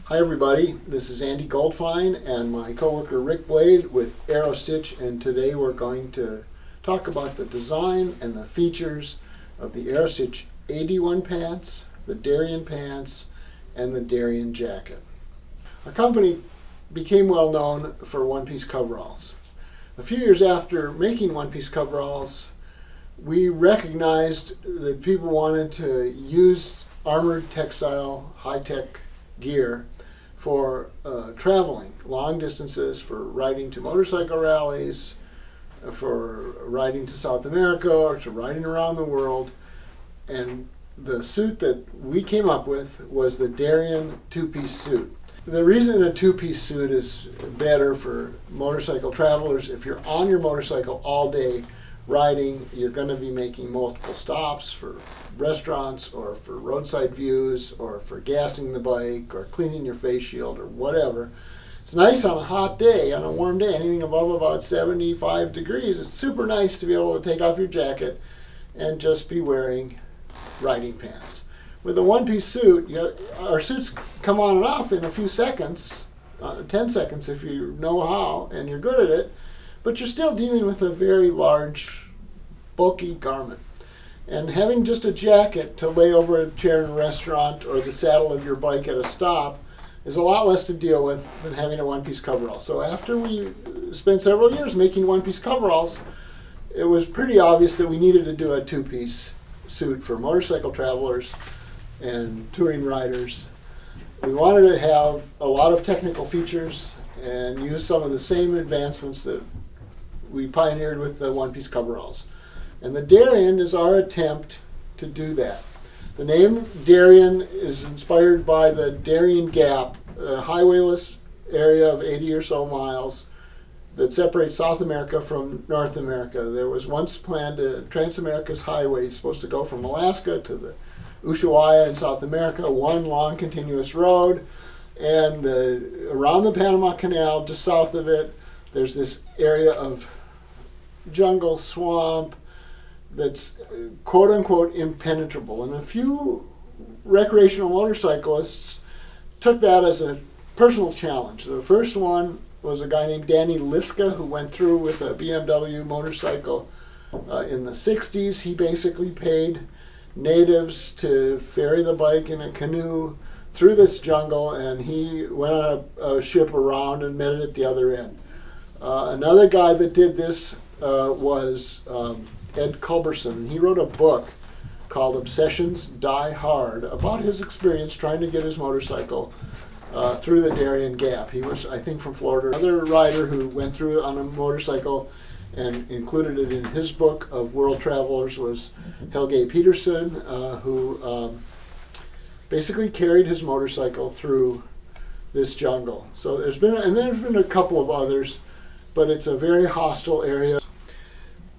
Hi everybody, this is Andy Goldfine and my coworker Rick Blade with Aerostich, and today we're going to talk about the design and the features of the Aerostich AD-1 pants, the Darien pants, and the Darien jacket. Our company became well known for one-piece coveralls. A few years after making one-piece coveralls, we recognized that people wanted to use armored textile, high-tech gear for traveling long distances, for riding to motorcycle rallies, for riding to South America, or to riding around the world. And the suit that we came up with was the Darien two-piece suit. The reason a two-piece suit is better for motorcycle travelers: if you're on your motorcycle all day riding, you're going to be making multiple stops for restaurants or for roadside views or for gassing the bike or cleaning your face shield or whatever. It's nice on a hot day, on a warm day, anything above about 75 degrees. It's super nice to be able to take off your jacket and just be wearing riding pants. With a one-piece suit, our suits come on and off in a few seconds, 10 seconds if you know how and you're good at it, but you're still dealing with a very large, bulky garment. And having just a jacket to lay over a chair in a restaurant or the saddle of your bike at a stop is a lot less to deal with than having a one-piece coverall. So after we spent several years making one-piece coveralls, it was pretty obvious that we needed to do a two-piece suit for motorcycle travelers and touring riders. We wanted to have a lot of technical features and use some of the same advancements that we pioneered with the one-piece coveralls. And the Darien is our attempt to do that. The name Darien is inspired by the Darien Gap, a highwayless area of 80 or so miles that separates South America from North America. There was once planned a Transamerica's highway supposed to go from Alaska to the Ushuaia in South America, one long continuous road, and around the Panama Canal, just south of it, there's this area of jungle, swamp, that's quote-unquote impenetrable. And a few recreational motorcyclists took that as a personal challenge. The first one was a guy named Danny Liska, who went through with a BMW motorcycle in the 60s. He basically paid natives to ferry the bike in a canoe through this jungle, and he went on a ship around and met it at the other end. Another guy that did this was Ed Culberson, and he wrote a book called Obsessions Die Hard about his experience trying to get his motorcycle through the Darien Gap. He was, I think, from Florida. Another rider who went through it on a motorcycle and included it in his book of world travelers was Helge Peterson, who basically carried his motorcycle through this jungle. So there's been a couple of others, but it's a very hostile area.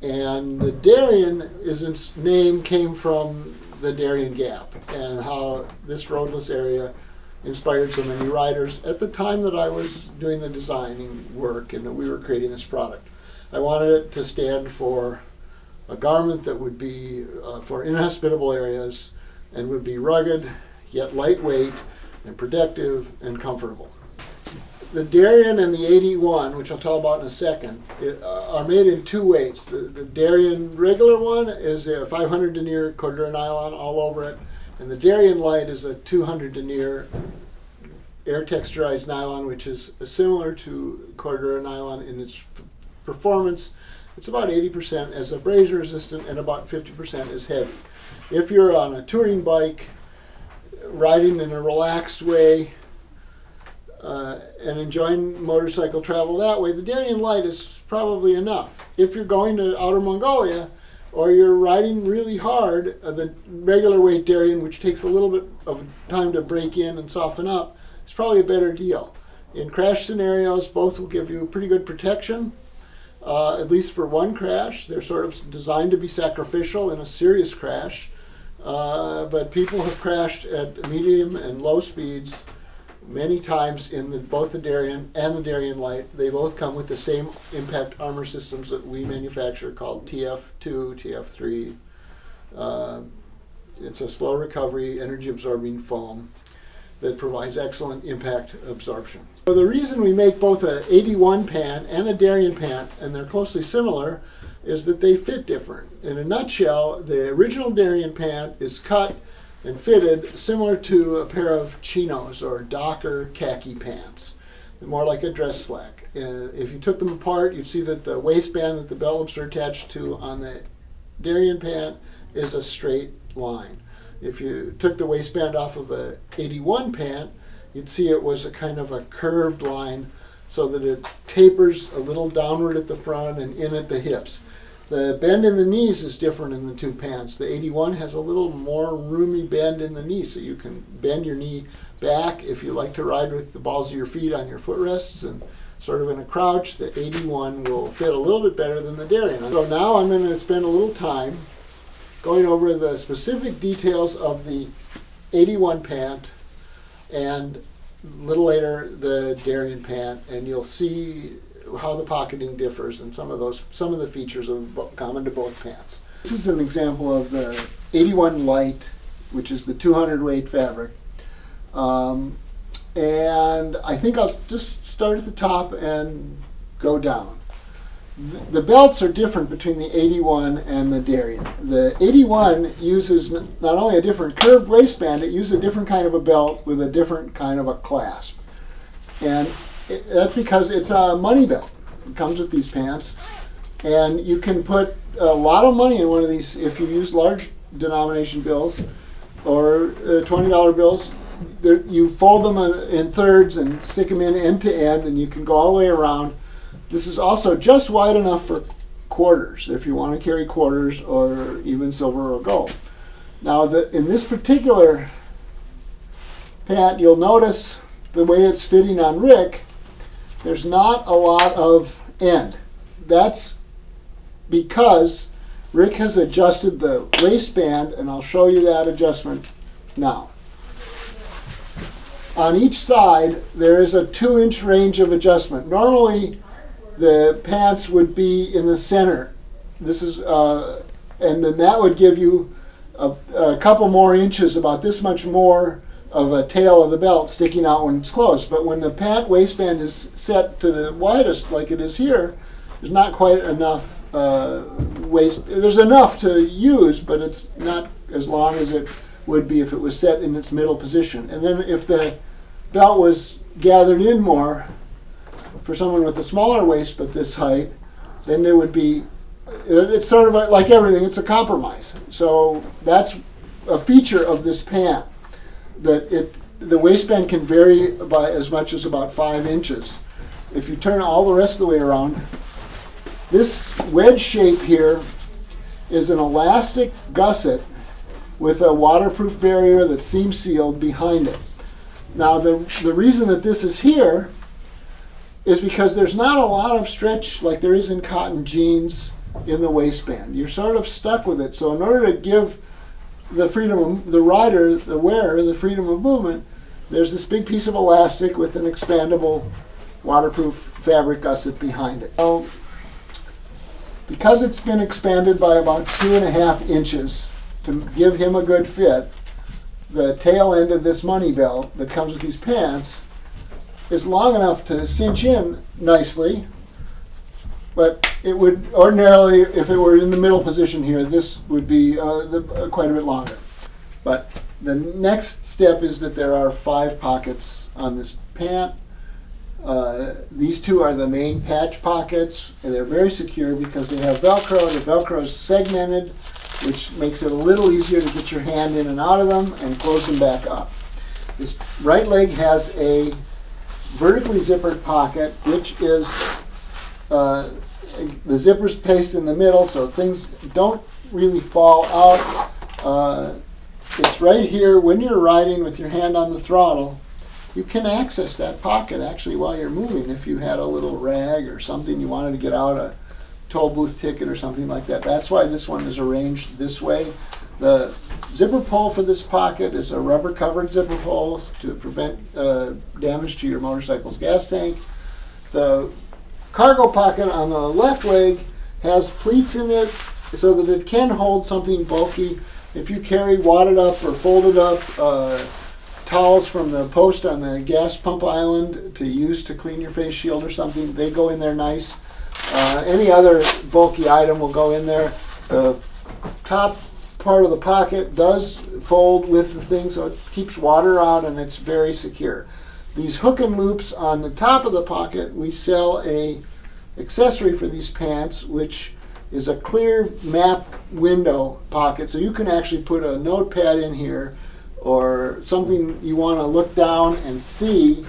And the Darien, its name came from the Darien Gap and how this roadless area inspired so many riders at the time that I was doing the designing work and that we were creating this product. I wanted it to stand for a garment that would be for inhospitable areas and would be rugged, yet lightweight and protective and comfortable. The Darien and the AD-1, which I'll tell about in a second, are made in two weights. The Darien regular one is a 500 denier cordura nylon all over it, and the Darien Light is a 200 denier air texturized nylon, which is similar to cordura nylon in its performance. It's about 80% as abrasion resistant and about 50% as heavy. If you're on a touring bike, riding in a relaxed way, and enjoying motorcycle travel that way, the Darien Light is probably enough. If you're going to Outer Mongolia or you're riding really hard, the regular weight Darien, which takes a little bit of time to break in and soften up, is probably a better deal. In crash scenarios, both will give you pretty good protection, at least for one crash. They're sort of designed to be sacrificial in a serious crash, but people have crashed at medium and low speeds many times in both the Darien and the Darien Light. They both come with the same impact armor systems that we manufacture called TF2, TF3. It's a slow recovery, energy absorbing foam. that provides excellent impact absorption. So the reason we make both a 81 pant and a Darien pant, and they're closely similar, is that they fit different. In a nutshell, the original Darien pant is cut and fitted similar to a pair of chinos or Docker khaki pants. They're more like a dress slack. If you took them apart, you'd see that the waistband that the bell loops are attached to on the Darien pant is a straight line. If you took the waistband off of a 81 pant, you'd see it was a kind of a curved line so that it tapers a little downward at the front and in at the hips. The bend in the knees is different in the two pants. The 81 has a little more roomy bend in the knee, so you can bend your knee back if you like to ride with the balls of your feet on your footrests and sort of in a crouch. The 81 will fit a little bit better than the Darien. So now I'm going to spend a little time going over the specific details of the 81 pant and a little later the Darien pant, and you'll see how the pocketing differs and some of the features are common to both pants. This is an example of the 81 light, which is the 200 weight fabric. And I think I'll just start at the top and go down. The belts are different between the 81 and the Darien. The 81 uses not only a different curved waistband, it uses a different kind of a belt with a different kind of a clasp. And that's because it's a money belt. It comes with these pants. And you can put a lot of money in one of these if you use large denomination bills or $20 bills. You fold them in thirds and stick them in end to end, and you can go all the way around. This is also just wide enough for quarters, if you want to carry quarters or even silver or gold. Now, in this particular pant, you'll notice the way it's fitting on Rick, there's not a lot of end. That's because Rick has adjusted the waistband, and I'll show you that adjustment now. On each side, there is a 2-inch range of adjustment. Normally, the pants would be in the center. This is, and then that would give you a couple more inches, about this much more of a tail of the belt sticking out when it's closed. But when the pant waistband is set to the widest, like it is here, there's not quite enough there's enough to use, but it's not as long as it would be if it was set in its middle position. And then if the belt was gathered in more for someone with a smaller waist but this height, then there would be, it's sort of like everything, it's a compromise. So that's a feature of this pant, that the waistband can vary by as much as about 5 inches. If you turn all the rest of the way around, this wedge shape here is an elastic gusset with a waterproof barrier that's seam sealed behind it. Now the reason that this is here is because there's not a lot of stretch like there is in cotton jeans in the waistband. You're sort of stuck with it. So in order to give the freedom, the rider, the wearer, the freedom of movement, there's this big piece of elastic with an expandable waterproof fabric gusset behind it. So because it's been expanded by about 2.5 inches to give him a good fit, the tail end of this money belt that comes with these pants is long enough to cinch in nicely, but it would ordinarily, if it were in the middle position here, this would be quite a bit longer. But the next step is that there are 5 pockets on this pant. These two are the main patch pockets, and they're very secure because they have Velcro. The Velcro is segmented, which makes it a little easier to get your hand in and out of them and close them back up. This right leg has a vertically zippered pocket, which is the zipper's placed in the middle so things don't really fall out. It's right here. When you're riding with your hand on the throttle, you can access that pocket actually while you're moving. If you had a little rag or something you wanted to get out, a toll booth ticket or something like that. That's why this one is arranged this way. The zipper pull for this pocket is a rubber covered zipper pull to prevent damage to your motorcycle's gas tank. The cargo pocket on the left leg has pleats in it so that it can hold something bulky. If you carry wadded up or folded up towels from the post on the gas pump island to use to clean your face shield or something. They go in there nice. Any other bulky item will go in there. The top part of the pocket does fold with the thing, so it keeps water out and it's very secure. These hook and loops on the top of the pocket, we sell a accessory for these pants, which is a clear map window pocket. So you can actually put a notepad in here or something you want to look down and see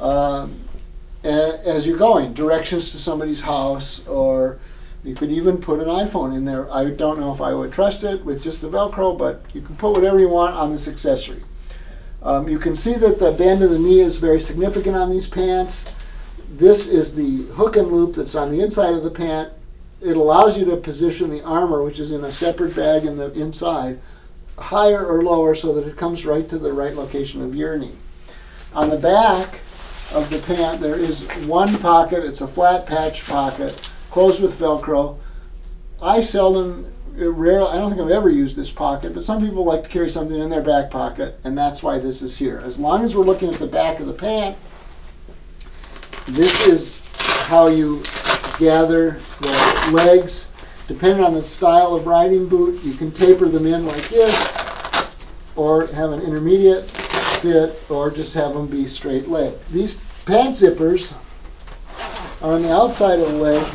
as you're going, directions to somebody's house, or you could even put an iPhone in there. I don't know if I would trust it with just the Velcro, but you can put whatever you want on this accessory. You can see that the band of the knee is very significant on these pants. This is the hook and loop that's on the inside of the pant. It allows you to position the armor, which is in a separate bag in the inside, higher or lower so that it comes right to the right location of your knee. On the back of the pant there is one pocket. It's a flat patch pocket closed with Velcro. I don't think I've ever used this pocket, but some people like to carry something in their back pocket, and that's why this is here. As long as we're looking at the back of the pant, this is how you gather the legs. Depending on the style of riding boot, you can taper them in like this, or have an intermediate fit, or just have them be straight leg. These pant zippers are on the outside of the leg,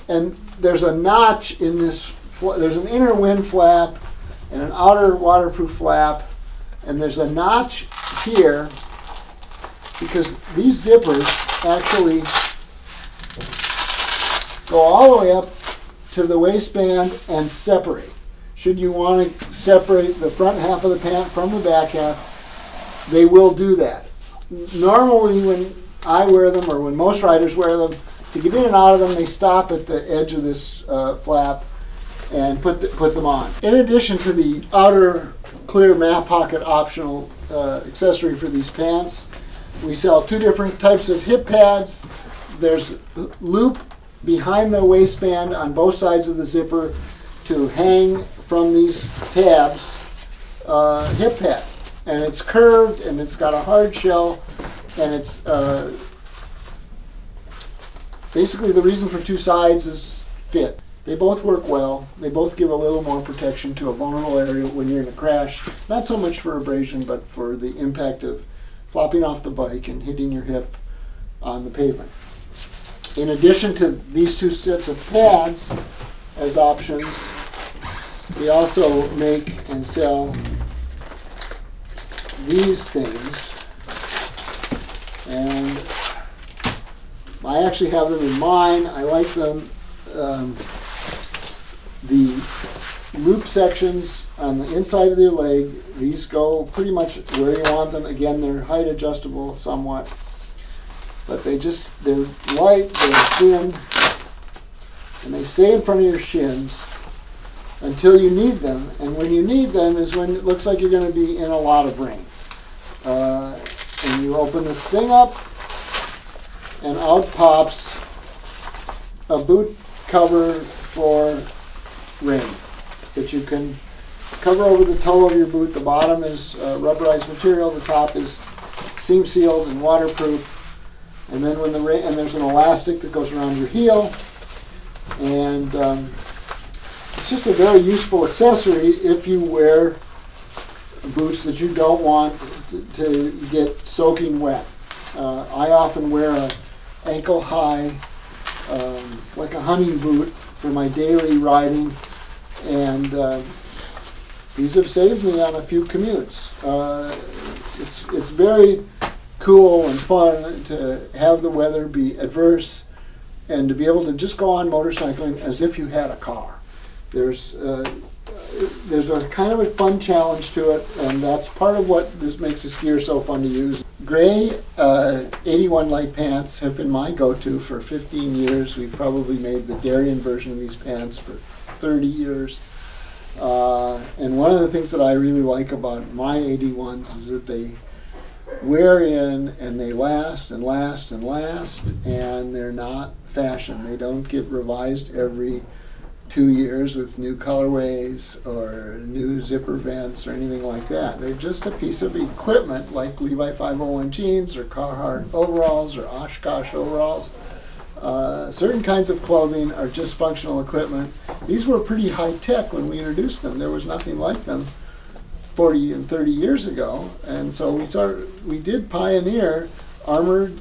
and there's a notch in this. There's an inner wind flap and an outer waterproof flap, and there's a notch here because these zippers actually go all the way up to the waistband and separate. Should you want to separate the front half of the pant from the back half, they will do that. Normally when I wear them, or when most riders wear them, to get in and out of them, they stop at the edge of this flap and put them on. In addition to the outer clear map pocket optional accessory for these pants, we sell two different types of hip pads. There's loop behind the waistband on both sides of the zipper to hang from these tabs hip pad, and it's curved and it's got a hard shell, and it's basically the reason for two sides is fit. They both work well. They both give a little more protection to a vulnerable area when you're in a crash. Not so much for abrasion, but for the impact of flopping off the bike and hitting your hip on the pavement. In addition to these two sets of pads as options, we also make and sell these things. And I actually have them in mine. I like them. The loop sections on the inside of the leg, these go pretty much where you want them. Again, they're height adjustable somewhat, but they're light, they're thin, and they stay in front of your shins until you need them. And when you need them is when it looks like you're going to be in a lot of rain. And you open this thing up, and out pops a boot cover for rain that you can cover over the toe of your boot. The bottom is rubberized material, the top is seam sealed and waterproof, and then when there's an elastic that goes around your heel, and it's just a very useful accessory if you wear boots that you don't want to get soaking wet. I often wear a ankle high, like a hunting boot for my daily riding, and these have saved me on a few commutes. It's very cool and fun to have the weather be adverse and to be able to just go on motorcycling as if you had a car. There's a kind of a fun challenge to it, and that's part of what makes this gear so fun to use. Gray 81 light pants have been my go-to for 15 years. We've probably made the Darien version of these pants for 30 years. And one of the things that I really like about my 81s is that they wear in and they last and last and last, and they're not fashion. They don't get revised every 2 years with new colorways or new zipper vents or anything like that. They're just a piece of equipment like Levi 501 jeans or Carhartt overalls or Oshkosh overalls. Certain kinds of clothing are just functional equipment. These were pretty high tech when we introduced them. There was nothing like them 40 and 30 years ago, and so we did pioneer armored,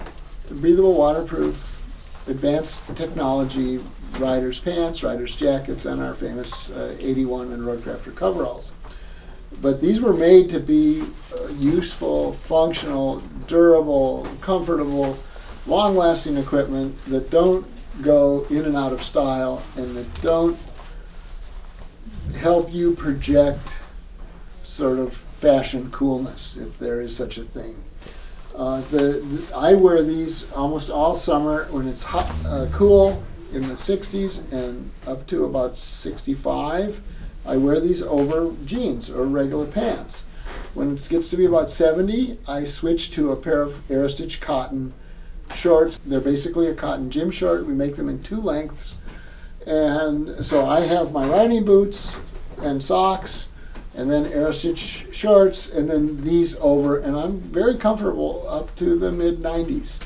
breathable, waterproof, advanced technology riders' pants, riders' jackets, and our famous 81 and Roadcrafter coveralls. But these were made to be useful, functional, durable, comfortable, long-lasting equipment that don't go in and out of style and that don't help you project sort of fashion coolness, if there is such a thing. I wear these almost all summer when it's hot, cool in the 60s and up to about 65. I wear these over jeans or regular pants. When it gets to be about 70, I switch to a pair of Aerostich cotton shorts. They're basically a cotton gym short. We make them in 2 lengths. And so I have my riding boots and socks, and then Aerostich shorts, and then these over, and I'm very comfortable up to the mid-90s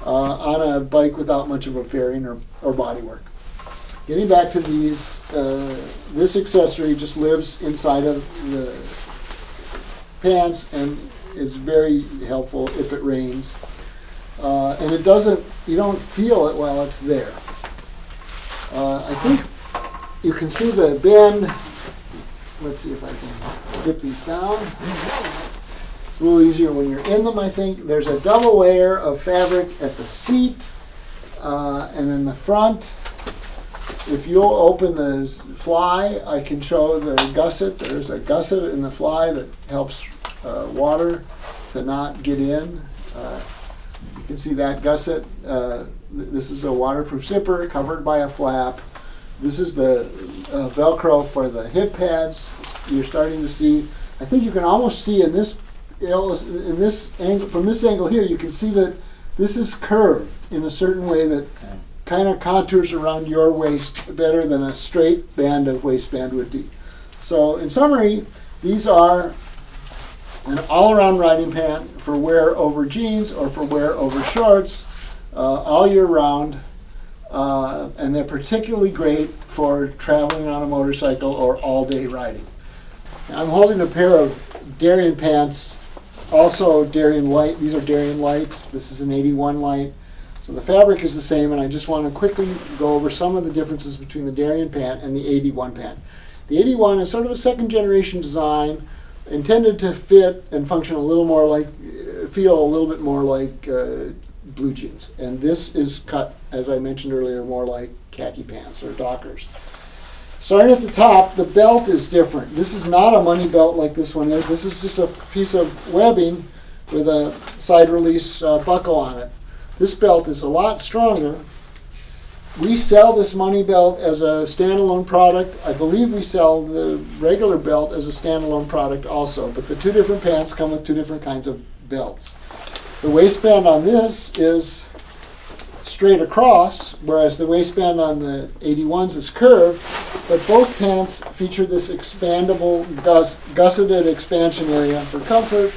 on a bike without much of a fairing or bodywork. Getting back to these, this accessory just lives inside of the pants and is very helpful if it rains. And you don't feel it while it's there. I think you can see the bend. Let's see if I can zip these down. It's a little easier when you're in them, I think. There's a double layer of fabric at the seat and in the front. If you'll open the fly, I can show the gusset. There's a gusset in the fly that helps water to not get in. You can see that gusset. This is a waterproof zipper covered by a flap. This is the Velcro for the hip pads. You're starting to see, I think you can almost see in this angle, from this angle here, you can see that this is curved in a certain way that kind of contours around your waist better than a straight band of waistband would be. So in summary, these are an all-around riding pant for wear over jeans or for wear over shorts all year round. And they're particularly great for traveling on a motorcycle or all-day riding. I'm holding a pair of Darien pants, also Darien Light. These are Darien Lights. This is an 81 light. So the fabric is the same, and I just want to quickly go over some of the differences between the Darien pant and the 81 pant. The 81 is sort of a second-generation design intended to fit and function a little more like, feel a little bit more like blue jeans. And this is cut, as I mentioned earlier, more like khaki pants or Dockers. Starting at the top, the belt is different. This is not a money belt like this one is. This is just a piece of webbing with a side release buckle on it. This belt is a lot stronger. We sell this money belt as a standalone product. I believe we sell the regular belt as a standalone product also, but the 2 different pants come with 2 different kinds of belts. The waistband on this is straight across, whereas the waistband on the 81s is curved, but both pants feature this expandable gusseted expansion area for comfort.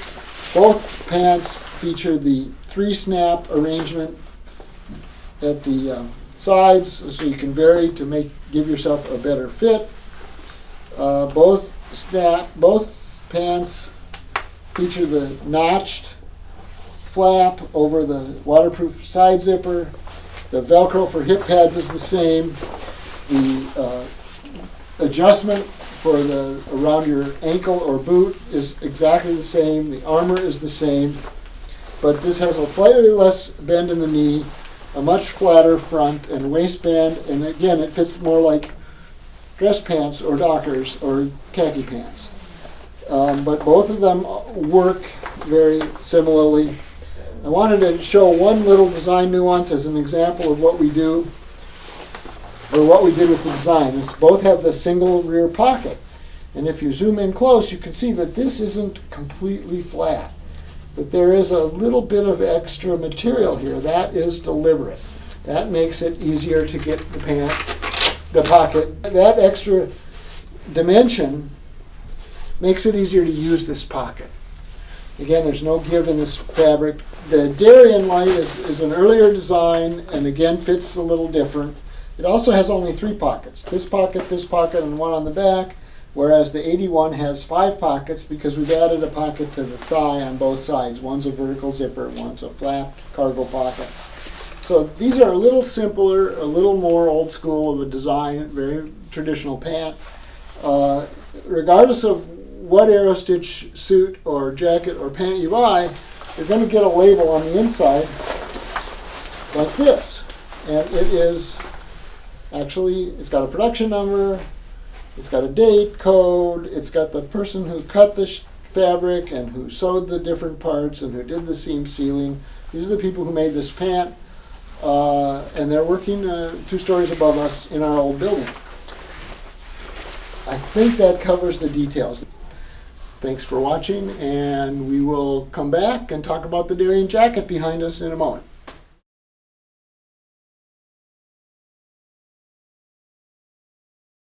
Both pants feature the 3-snap arrangement at the sides, so you can vary to give yourself a better fit. Both pants feature the notched flap over the waterproof side zipper. The Velcro for hip pads is the same. The adjustment for around your ankle or boot is exactly the same. The armor is the same, but this has a slightly less bend in the knee, a much flatter front and waistband, and again, it fits more like dress pants or Dockers or khaki pants. But both of them work very similarly. I wanted to show one little design nuance as an example of what we do, or what we did with the design. Both have the single rear pocket. And if you zoom in close, you can see that this isn't completely flat. But there is a little bit of extra material here. That is deliberate. That makes it easier to get the pant the pocket. That extra dimension makes it easier to use this pocket. Again, there's no give in this fabric. The Darien light is an earlier design and again fits a little different. It also has only 3 pockets. This pocket, and one on the back, whereas the 81 has 5 pockets because we've added a pocket to the thigh on both sides. One's a vertical zipper, one's a flap cargo pocket. So these are a little simpler, a little more old school of a design, very traditional pant. Regardless of what Aerostich suit or jacket or pant you buy, you're going to get a label on the inside like this. And it is actually, it's got a production number, it's got a date, code, it's got the person who cut the fabric and who sewed the different parts and who did the seam sealing. These are the people who made this pant, and they're working 2 stories above us in our old building. I think that covers the details. Thanks for watching, and we will come back and talk about the Darien jacket behind us in a moment.